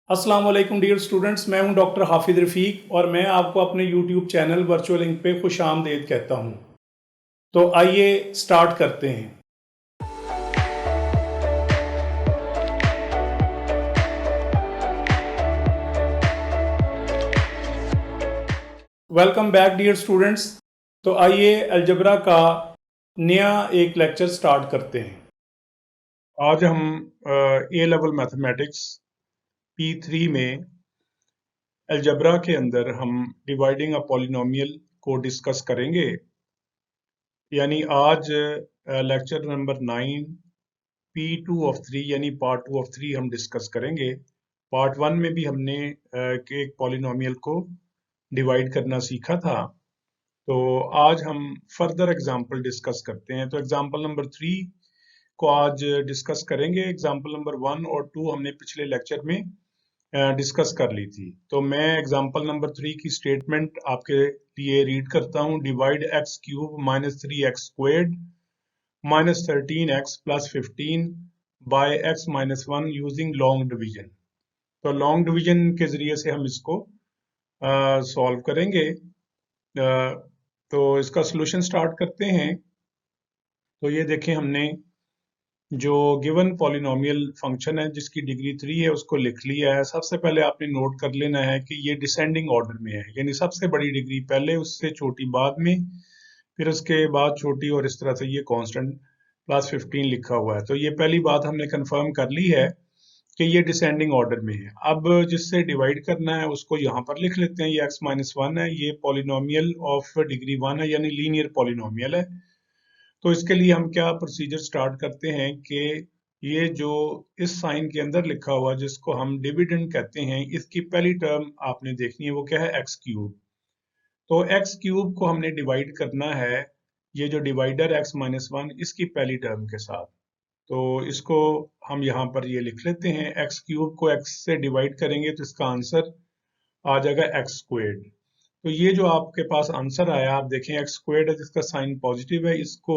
अस्सलाम वालेकुम dear students, मैं हूं डॉक्टर हाफिज रफ़ीक और मैं आपको अपने यूट्यूब चैनल वर्चुअल लिंक पे खुश आमदीद कहता हूं। तो आइए स्टार्ट करते हैं। Welcome back dear students. तो आइए अलजबरा का नया एक लेक्चर स्टार्ट करते हैं। आज हम ए लेवल मैथमेटिक्स P3 में अलजबरा के अंदर हम डिवाइडिंग अ पॉलिनोमियल को डिस्कस करेंगे। यानी आज लेक्चर नंबर 9 P2 ऑफ 3 यानी पार्ट 2 ऑफ 3 हम डिस्कस करेंगे। पार्ट 1 में भी हमने एक पॉलिनोमियल को डिवाइड करना सीखा था। तो आज हम फर्दर एग्जांपल डिस्कस करते हैं। तो एग्जांपल नंबर 3 को आज डिस्कस करेंगे। एग्जाम्पल नंबर 1 और 2 हमने पिछले लेक्चर में डिस्कस कर ली थी। तो मैं एग्जाम्पल नंबर 3 की स्टेटमेंट आपके लिए रीड करता हूँ। Divide x cube minus 3x squared minus 13x plus 15 by x minus 1 using long division. तो लॉन्ग डिवीजन के जरिए से हम इसको सॉल्व करेंगे। तो इसका सोल्यूशन स्टार्ट करते हैं। तो ये देखें, हमने जो गिवन पॉलिनोमियल फंक्शन है जिसकी डिग्री 3 है उसको लिख लिया है। सबसे पहले आपने नोट कर लेना है कि ये डिसेंडिंग ऑर्डर में है, यानी सबसे बड़ी डिग्री पहले, उससे छोटी बाद में, फिर उसके बाद छोटी, और इस तरह से ये कांस्टेंट प्लस 15 लिखा हुआ है। तो ये पहली बात हमने कंफर्म कर ली है कि ये डिसेंडिंग ऑर्डर में है। अब जिससे डिवाइड करना है उसको यहाँ पर लिख लेते हैं। ये x-1 है, ये पॉलिनोमियल ऑफ डिग्री 1 है, यानी लीनियर पॉलिनोमियल है। तो इसके लिए हम क्या प्रोसीजर स्टार्ट करते हैं कि ये जो इस साइन के अंदर लिखा हुआ जिसको हम डिविडेंड कहते हैं, इसकी पहली टर्म आपने देखनी है, वो क्या है, एक्स क्यूब। तो एक्स क्यूब को हमने डिवाइड करना है, ये जो डिवाइडर x-1 इसकी पहली टर्म के साथ। तो इसको हम यहाँ पर ये लिख लेते हैं। एक्स क्यूब को x से डिवाइड करेंगे तो इसका आंसर आ जाएगा एक्स स्क्वेर्ड। तो ये जो आपके पास आंसर आया, आप देखें एक्स स्क्वेर्ड है जिसका साइन पॉजिटिव है, इसको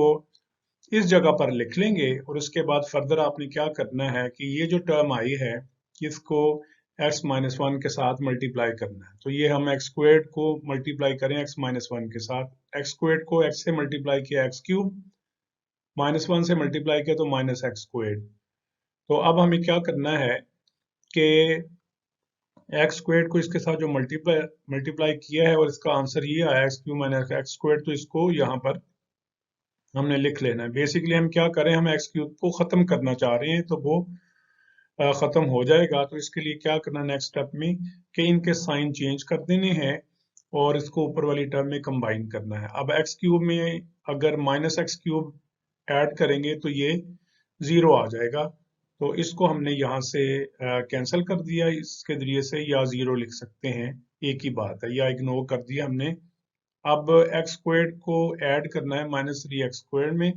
इस जगह पर लिख लेंगे। और उसके बाद फर्दर आपने क्या करना है कि ये जो टर्म आई है इसको x-1 के साथ मल्टीप्लाई करना है। तो ये हम एक्स स्क्वेर्ड को मल्टीप्लाई करें x-1 के साथ। एक्स स्क्वेर्ड को x से मल्टीप्लाई किया एक्स क्यूब, -1 से मल्टीप्लाई किया तो माइनस एक्स स्क्वेर्ड। तो अब हमें क्या करना है कि एक्स स्क्वेर्ड को इसके साथ जो मल्टीप्लाई किया है और इसका आंसर ये आया x cube minus x squared, तो इसको यहाँ पर हमने लिख लेना है। बेसिकली हम क्या करें, हम एक्स क्यूब को खत्म करना चाह रहे हैं तो वो खत्म हो जाएगा। तो इसके लिए क्या करना नेक्स्ट स्टेप में कि इनके साइन चेंज कर देने हैं और इसको ऊपर वाली टर्म में कंबाइन करना है। अब एक्स क्यूब में अगर माइनस एक्स क्यूब ऐड करेंगे तो ये 0 आ जाएगा। तो इसको हमने यहाँ से कैंसिल कर दिया इसके जरिए से, या 0 लिख सकते हैं, एक ही बात है, या इग्नोर कर दिया हमने। अब एक्स स्क्वेर्ड को ऐड करना है -3x स्क्वेर्ड में,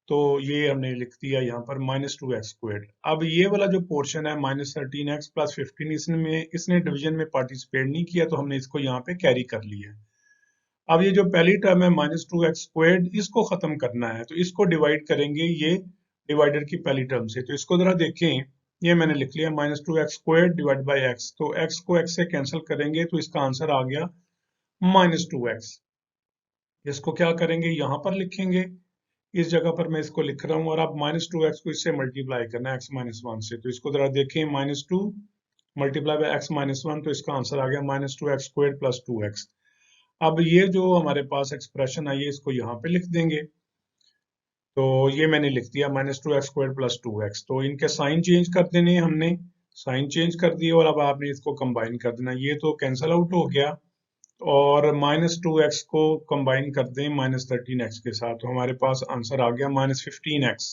तो ये हमने लिख दिया यहाँ पर -2x स्क्वेर्ड। अब ये वाला जो पोर्शन है -13x प्लस 15, इसने डिवीजन में पार्टिसिपेट नहीं किया, तो हमने इसको यहाँ पे कैरी कर लिया। अब ये जो पहली टर्म है -2x स्क्वेर्ड, इसको खत्म करना है, तो इसको डिवाइड करेंगे ये डिवाइडर की पहली टर्म से। तो इसको जरा देखें, ये मैंने लिख लिया -2x squared divide by x. तो x को x से कैंसिल करेंगे तो इसका आंसर आ गया -2x। इसको क्या करेंगे, यहाँ पर लिखेंगे, इस जगह पर मैं इसको लिख रहा हूँ। और अब -2x को इससे मल्टीप्लाई करना है x-1 से। तो इसको जरा देखें, -2 मल्टीप्लाई बाय x-1, तो इसका आंसर आ गया -2x स्क्वेर्ड प्लस 2x। अब ये जो हमारे पास एक्सप्रेशन आई है इसको यहाँ पे लिख देंगे। तो ये मैंने लिख दिया -2x स्क्वेर्ड प्लस 2x। तो इनके साइन चेंज कर देने हैं हमने, साइन चेंज कर दिए और अब आपने इसको कंबाइन कर देना। ये तो कैंसिल आउट हो गया और -2x को कंबाइन कर दें -13x के साथ, तो हमारे पास आंसर आ गया -15x।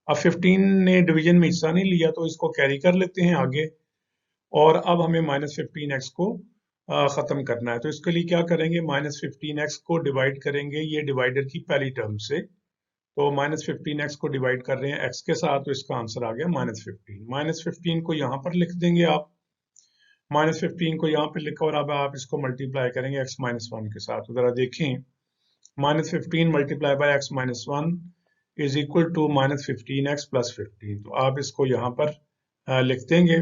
अब 15 ने डिवीजन में हिस्सा नहीं लिया तो इसको कैरी कर लेते हैं आगे। और अब हमें -15x को खत्म करना है। तो इसके लिए क्या करेंगे, -15x को डिवाइड करेंगे ये डिवाइडर की पहली टर्म से। तो -15x को डिवाइड कर रहे हैं x के साथ, तो इसका आंसर आ गया -15। -15 को यहाँ पर लिख देंगे आप, -15 को यहाँ पे लिखा और अब आप इसको मल्टीप्लाई करेंगे x-1 के साथ। तो जरा देखें, -15 multiply by x-1 is equal to -15x plus 15। तो आप इसको यहाँ पर लिख देंगे।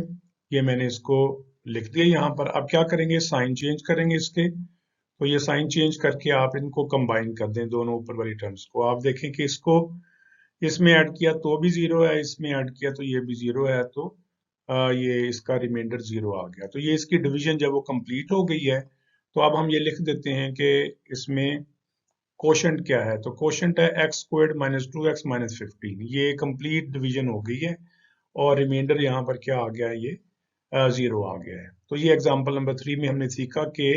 ये मैंने इसको लिख दिया यहाँ पर। अब क्या करेंगे, साइन चेंज करेंगे इसके। तो ये साइन चेंज करके आप इनको कंबाइन कर दें, दोनों ऊपर वाली टर्म्स को। आप देखें कि इसको इसमें ऐड किया तो भी जीरो है, इसमें ऐड किया तो ये भी जीरो है, तो ये इसका रिमाइंडर जीरो आ गया। तो ये इसकी डिवीजन जब वो कंप्लीट हो गई है, तो अब हम ये लिख देते हैं कि इसमें कोशेंट क्या है। तो कोशेंट है x squared minus 2x minus 15। ये कंप्लीट डिवीजन हो गई है और रिमाइंडर यहाँ पर क्या आ गया है, ये जीरो आ गया है। तो ये एग्जांपल नंबर 3 में हमने सीखा कि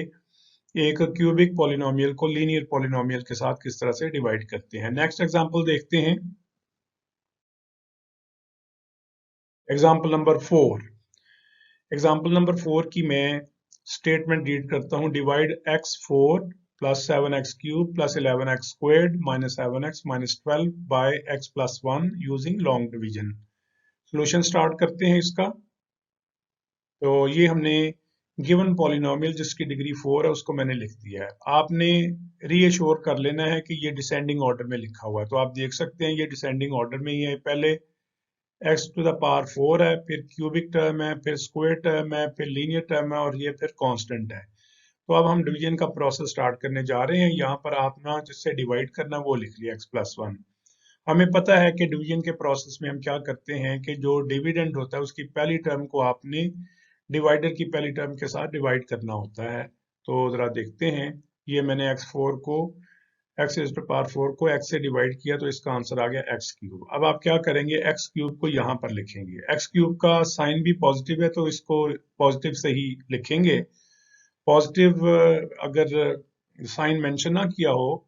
एक क्यूबिक पॉलिनोमियल को लीनियर पॉलिनोमियल के साथ किस तरह से डिवाइड करते हैं। नेक्स्ट एग्जांपल देखते हैं, एग्जाम्पल नंबर 4। एग्जाम्पल नंबर 4 की मैं स्टेटमेंट रीड करता हूं। Divide x4 plus 7x cube plus 11x squared minus 7x minus 12 by x plus 1 using long division. Solution start करते हैं इसका। तो ये हमने गिवन पॉलिनोमियल जिसकी डिग्री 4 है उसको मैंने लिख दिया है। आपने रीअश्योर कर लेना है कि ये डिसेंडिंग ऑर्डर में लिखा हुआ है। तो आप देख सकते हैं ये डिसेंडिंग ऑर्डर में ही है। पहले x टू द पावर 4 है, फिर क्यूबिक टर्म है, फिर स्क्वायर टर्म है, फिर लीनियर टर्म है और ये फिर कांस्टेंट है। तो अब हम डिवीजन का प्रोसेस स्टार्ट करने जा रहे हैं। यहाँ पर आपने जिससे डिवाइड करना वो लिख लिया x प्लस 1। हमें पता है कि डिवीजन के प्रोसेस में हम क्या करते हैं कि जो डिविडेंड होता है उसकी पहली टर्म को आपने डिवाइडर की पहली टर्म के साथ डिवाइड करना होता है। तो जरा देखते हैं, ये मैंने x4 को x इज टू पावर 4 को x से डिवाइड किया तो इसका आंसर आ गया x क्यूब। अब आप क्या करेंगे, x क्यूब को यहाँ पर लिखेंगे। x क्यूब का साइन भी पॉजिटिव है तो इसको पॉजिटिव से ही लिखेंगे। पॉजिटिव अगर साइन मेंशन ना किया हो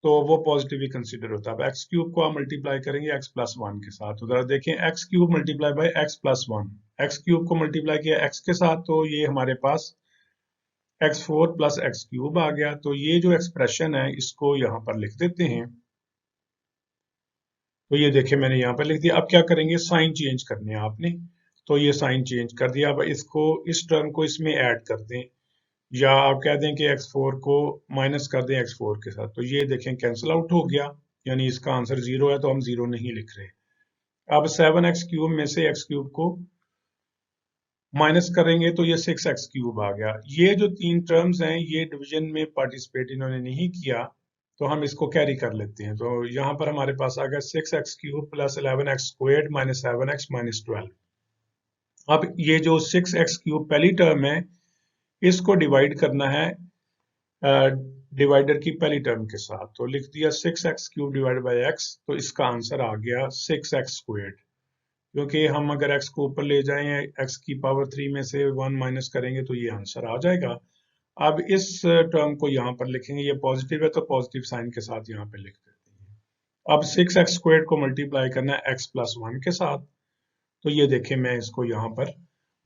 तो वो पॉजिटिव ही कंसिडर होता है। अब एक्स क्यूब को आप मल्टीप्लाई करेंगे एक्स प्लस 1 के साथ। तो जरा देखें, x cube multiply by x plus 1। X cube को मल्टीप्लाई किया एक्स के साथ तो ये हमारे पास x4 प्लस एक्स क्यूब आ गया। तो ये जो एक्सप्रेशन है इसको यहाँ पर लिख देते हैं। तो ये देखिए मैंने यहाँ पर लिख दिया। अब क्या करेंगे, साइन चेंज करने हैं आपने। तो ये साइन चेंज कर दिया। अब इसको इस टर्म को इसमें ऐड कर दें, या आप कह दें कि x4 को माइनस कर दें x4 के साथ। तो ये देखें कैंसिल आउट हो गया, यानी इसका आंसर जीरो है तो हम जीरो नहीं लिख रहे। अब 7x क्यूब में से x क्यूब को माइनस करेंगे तो ये 6x क्यूब आ गया। ये जो तीन टर्म्स हैं ये डिवीजन में पार्टिसिपेट इन्होंने नहीं किया, तो हम इसको कैरी कर लेते हैं। तो यहाँ पर हमारे पास आ गया 6x cube plus 11x squared minus 7x minus 12। अब ये जो 6x क्यूब पहली टर्म है इसको डिवाइड करना है डिवाइडर की पहली टर्म के साथ। तो लिख दिया 6x cube divide by x, तो इसका आंसर आ गया 6x स्क्वायर्ड। क्योंकि हम अगर x को ऊपर ले जाएं, x की पावर 3 में से 1 माइनस करेंगे तो ये आंसर आ जाएगा। अब इस टर्म को यहाँ पर लिखेंगे, ये पॉजिटिव है तो पॉजिटिव साइन के साथ यहाँ पे लिख देते हैं। अब 6x स्क्वायर्ड को मल्टीप्लाई करना है x प्लस 1 के साथ। तो ये देखें मैं इसको यहाँ पर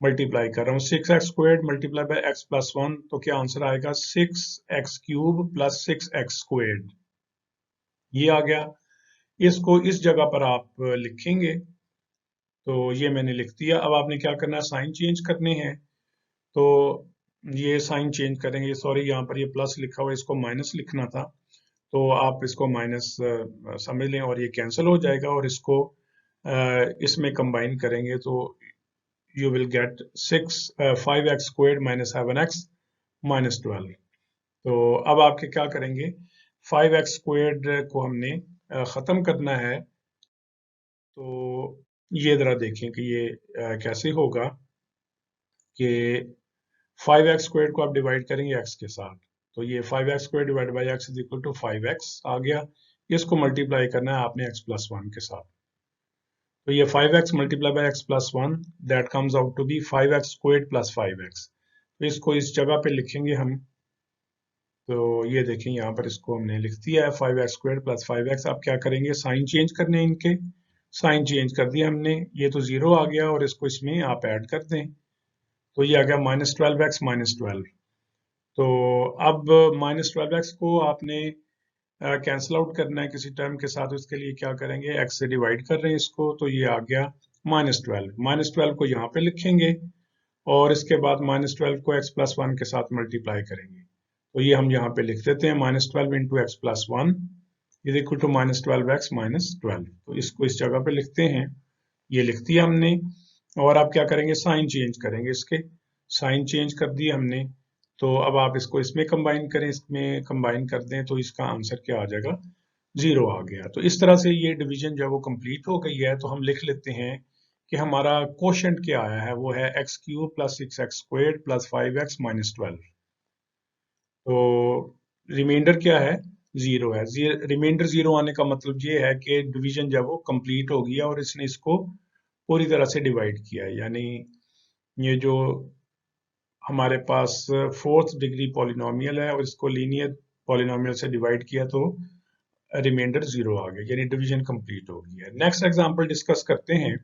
मल्टीप्लाई कर रहा हूँ। 6x squared multiply by x plus 1, तो क्या आंसर आएगा 6x cube plus 6x squared. ये आ गया। इसको इस जगह पर आप लिखेंगे। तो ये मैंने लिख दिया। अब आपने क्या करना है, साइन चेंज करने हैं। तो ये साइन चेंज करेंगे, सॉरी यहाँ पर ये प्लस लिखा हुआ है, इसको माइनस लिखना था। तो आप इसको माइनस समझ लें और ये कैंसिल हो जाएगा, और इसको इसमें कंबाइन करेंगे तो you will get 5x squared minus 7x minus 12। तो अब आपके क्या करेंगे, 5x squared को हमने ख़त्म करना है। तो ये ज़रा देखें कि ये कैसे होगा कि 5x squared को आप डिवाइड करेंगे x के साथ। तो ये 5x squared divide by x is equal to 5x आ गया। इसको मल्टीप्लाई करना है आपने x प्लस 1 के साथ। तो ये 5x multiply by x plus 1 that comes out to be 5x squared plus 5x। तो इसको इस जगह पे लिखेंगे हम। तो ये देखें यहाँ पर इसको हमने लिख दिया है 5x स्क्वायर्ड प्लस 5x। अब क्या करेंगे, साइन चेंज करने हैं इनके। साइन चेंज कर दिया हमने, ये तो जीरो आ गया और इसको इसमें आप ऐड कर दें। तो ये आ गया माइनस 12x माइनस 12। तो अब माइनस 12x को आपने कैंसिल आउट करना है किसी टर्म के साथ। उसके लिए क्या करेंगे, x से डिवाइड कर रहे हैं इसको। तो ये आ गया माइनस 12। माइनस 12 को यहाँ पे लिखेंगे और इसके बाद माइनस 12 को x प्लस 1 के साथ मल्टीप्लाई करेंगे। तो ये हम यहाँ पे लिख देते हैं minus 12 into x plus 1 is equal to minus 12x minus 12। तो इसको इस जगह पे लिखते हैं, ये लिख दिया हमने। और आप क्या करेंगे, साइन चेंज करेंगे, इसके साइन चेंज कर दिए हमने। तो अब आप इसको इसमें कंबाइन करें, इसमें कंबाइन कर दें तो इसका आंसर क्या आ जाएगा, 0 आ गया। तो इस तरह से ये डिवीजन जब वो कंप्लीट हो गई है तो हम लिख लेते हैं कि हमारा क्वोशंट क्या आया है, वो है x cube plus 6x squared plus 5x minus 12। तो रिमाइंडर क्या है, 0 है। रिमाइंडर 0 आने का मतलब ये है कि डिवीजन जब वो कंप्लीट हो गया और इसने इसको पूरी तरह से डिवाइड किया है, यानी ये जो हमारे पास फोर्थ डिग्री पॉलिनोमियल है और इसको लीनियर पॉलिनोमियल से डिवाइड किया तो रिमाइंडर 0 आ गया, यानी डिवीजन कंप्लीट हो गया। नेक्स्ट एग्जांपल डिस्कस करते हैं।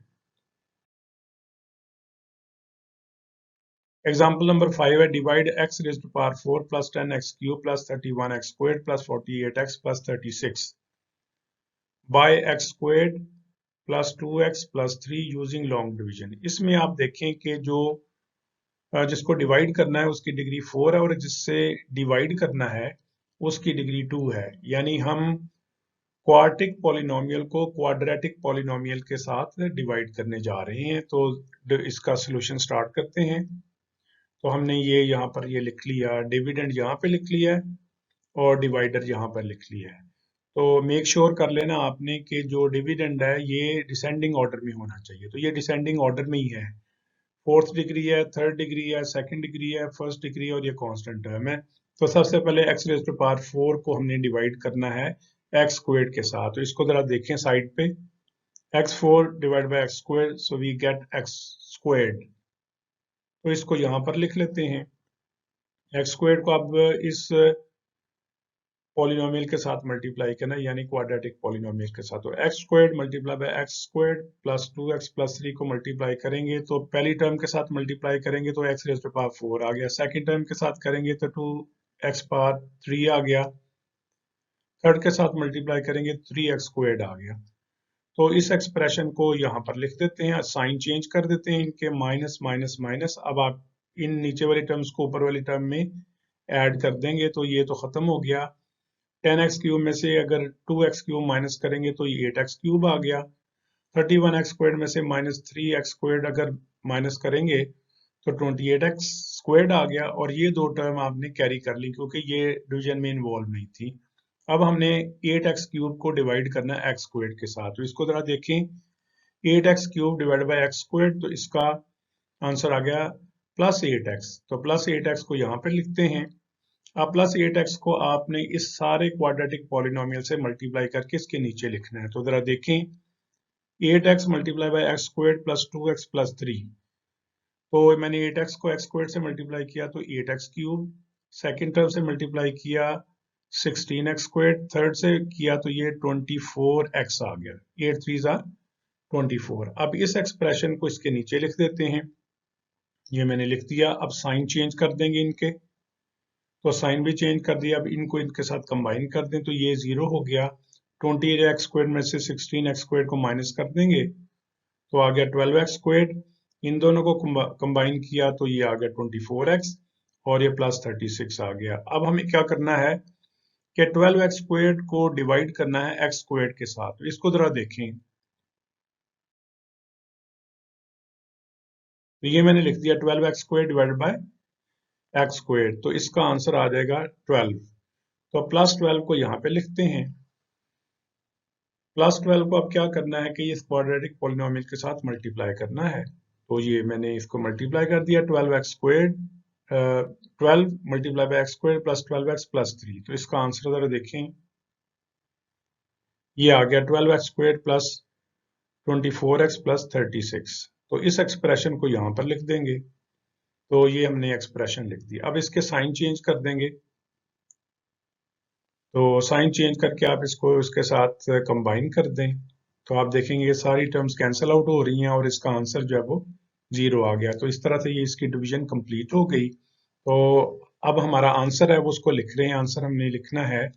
एग्जाम्पल नंबर 5 है, divide x raise to power 4 plus 10x cube plus 31x squared plus 48x plus 36 by x squared plus 2x plus 3 using long division. इसमें आप देखें कि जो जिसको डिवाइड करना है उसकी डिग्री 4 है और जिससे डिवाइड करना है उसकी डिग्री 2 है, यानी हम क्वाड्रेटिक पॉलिनोमियल को क्वाड्रेटिक पॉलिनोमियल के साथ डिवाइड करने जा रहे हैं। तो इसका सॉल्यूशन स्टार्ट करते हैं। तो हमने ये यहाँ पर ये लिख लिया, डिविडेंड यहाँ पे लिख लिया है और डिवाइडर यहाँ पर लिख लिया है। तो मेक श्योर कर लेना आपने कि जो डिविडेंड है ये डिसेंडिंग ऑर्डर में होना चाहिए। तो ये डिसेंडिंग ऑर्डर में ही है, फोर्थ डिग्री है, थर्ड डिग्री है, सेकंड डिग्री है, फर्स्ट डिग्री और ये कांस्टेंट टर्म है। तो सबसे पहले x रेज़ टू पावर 4 को हमने डिवाइड करना है x स्क्वायर्ड के साथ। तो इसको जरा देखें साइड पे, x4 divide by x squared, so we get x squared. तो इसको यहाँ पर लिख लेते हैं। x स्क्वायर्ड को अब इस पॉलिनोमियल के साथ मल्टीप्लाई करना है, यानी क्वाड्रेटिक पॉलिनोमियल के साथ। तो x squared multiply by x squared plus 2x plus 3 को मल्टीप्लाई करेंगे तो पहली टर्म के साथ मल्टीप्लाई करेंगे तो x रेज़ टू पावर 4 आ गया, सेकंड टर्म के साथ करेंगे तो 2x पावर 3 आ गया, थर्ड के साथ मल्टीप्लाई करेंगे 3x स्क्वायर्ड आ गया। तो इस एक्सप्रेशन को यहाँ पर लिख देते हैं, साइन चेंज कर देते हैं इनके, माइनस माइनस माइनस। अब आप इन नीचे वाली टर्म्स को ऊपर वाली टर्म में ऐड कर देंगे तो ये तो खत्म हो गया। 10x क्यूब में से अगर 2x क्यूब माइनस करेंगे तो ये 8x क्यूब आ गया। 31x स्क्वायर्ड में से माइनस 3x स्क्वायर्ड अगर माइनस करेंगे तो 28x स्क्वायर्ड आ गया। और ये दो टर्म आपने कैरी कर ली क्योंकि ये डिवीजन में इन्वॉल्व नहीं थी। अब हमने 8x क्यूब को डिवाइड करना है x स्क्वायर्ड के साथ। तो इसको जरा देखें, 8x cube divide by x squared, तो इसका आंसर आ गया प्लस 8x। तो प्लस 8x को यहाँ पे लिखते हैं। अब प्लस 8x को आपने इस सारे क्वाड्रेटिक पॉलिनोमियल से मल्टीप्लाई करके इसके नीचे लिखना है। तो जरा देखें, 8x multiply by x squared plus 2x plus 3। तो मैंने 8x को x स्क्वायर्ड से मल्टीप्लाई किया तो 8x क्यूब, सेकेंड टर्म से मल्टीप्लाई किया 16x स्क्वायर्ड, थर्ड से किया तो ये 24x आ गया, 8 3 are 24। अब इस एक्सप्रेशन को इसके नीचे लिख देते हैं, ये मैंने लिख दिया। अब साइन चेंज कर देंगे इनके, तो साइन भी चेंज कर दिया। अब इनको इनके साथ कंबाइन कर दें तो ये 0 हो गया। 28x स्क्वायर्ड में से 16x स्क्वायर्ड को माइनस कर देंगे तो आ गया 12x स्क्वायर्ड। इन दोनों को कंबाइन किया तो ये आ गया 24x और ये प्लस 36 आ गया। अब हमें क्या करना है कि 12x स्क्वायर्ड को डिवाइड करना है x स्क्वायर्ड के साथ। तो इसको जरा देखें, तो ये मैंने लिख दिया 12x squared divided by x squared, तो इसका आंसर आ जाएगा 12। तो प्लस 12 को यहाँ पे लिखते हैं। प्लस 12 को अब क्या करना है कि इस क्वाड्रेटिक पॉलिनोमियल के साथ मल्टीप्लाई करना है। तो ये मैंने इसको मल्टीप्लाई कर दिया, 12x squared 12 multiply by x squared plus 12x plus 3। तो इसका आंसर जरा देखें, ये आ गया 12x squared plus 24x plus 36। तो इस एक्सप्रेशन को यहाँ पर लिख देंगे। तो ये हमने एक्सप्रेशन लिख दी। अब इसके साइन चेंज कर देंगे। तो साइन चेंज करके आप इसको इसके साथ कंबाइन कर दें तो आप देखेंगे ये सारी टर्म्स कैंसिल आउट हो रही हैं और इसका आंसर जो है वो 0 आ गया। तो इस तरह से ये इसकी डिवीजन कंप्लीट हो गई। तो अब हमारा आंसर है वो उसको लिख रहे हैं। आंसर हमने लिखना है,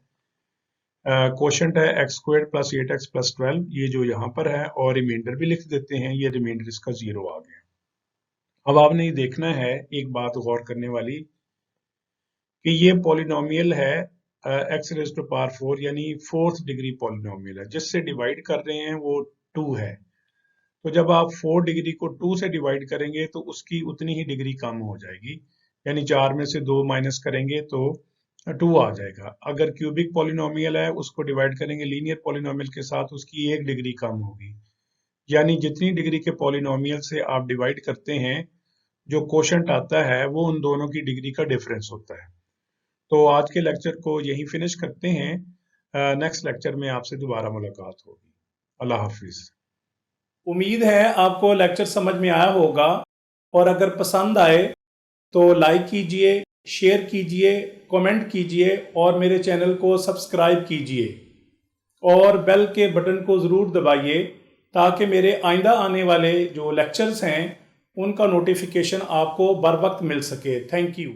क्वोशंट है x squared plus 8x plus 12, ये जो यहाँ पर है, और रिमाइंडर भी लिख देते हैं। ये रिमाइंडर इसका 0 आ गया। अब आपने ये देखना है, एक बात गौर करने वाली, कि ये पॉलिनोमियल है x रेज़ टू पावर 4, यानी फोर्थ डिग्री पॉलिनोमियल है। जिससे डिवाइड कर रहे हैं वो 2 है। तो जब आप 4 डिग्री को 2 से डिवाइड करेंगे तो उसकी उतनी ही डिग्री कम हो जाएगी, यानी 4 में से 2 माइनस करेंगे तो 2 आ जाएगा। अगर क्यूबिक पॉलिनोमियल है उसको डिवाइड करेंगे लीनियर पॉलिनोमियल के साथ, उसकी 1 डिग्री कम होगी। यानी जितनी डिग्री के पॉलिनोमियल से आप डिवाइड करते हैं, जो कोशेंट आता है वो उन दोनों की डिग्री का डिफरेंस होता है। तो आज के लेक्चर को यही फिनिश करते हैं। नेक्स्ट लेक्चर में आपसे दोबारा मुलाकात होगी। अल्लाह हाफिज। उम्मीद है आपको लेक्चर समझ में आया होगा, और अगर पसंद आए तो लाइक कीजिए, शेयर कीजिए, कमेंट कीजिए और मेरे चैनल को सब्सक्राइब कीजिए और बेल के बटन को ज़रूर दबाइए ताकि मेरे आइंदा आने वाले जो लेक्चर्स हैं उनका नोटिफिकेशन आपको बर वक्त मिल सके। Thank you.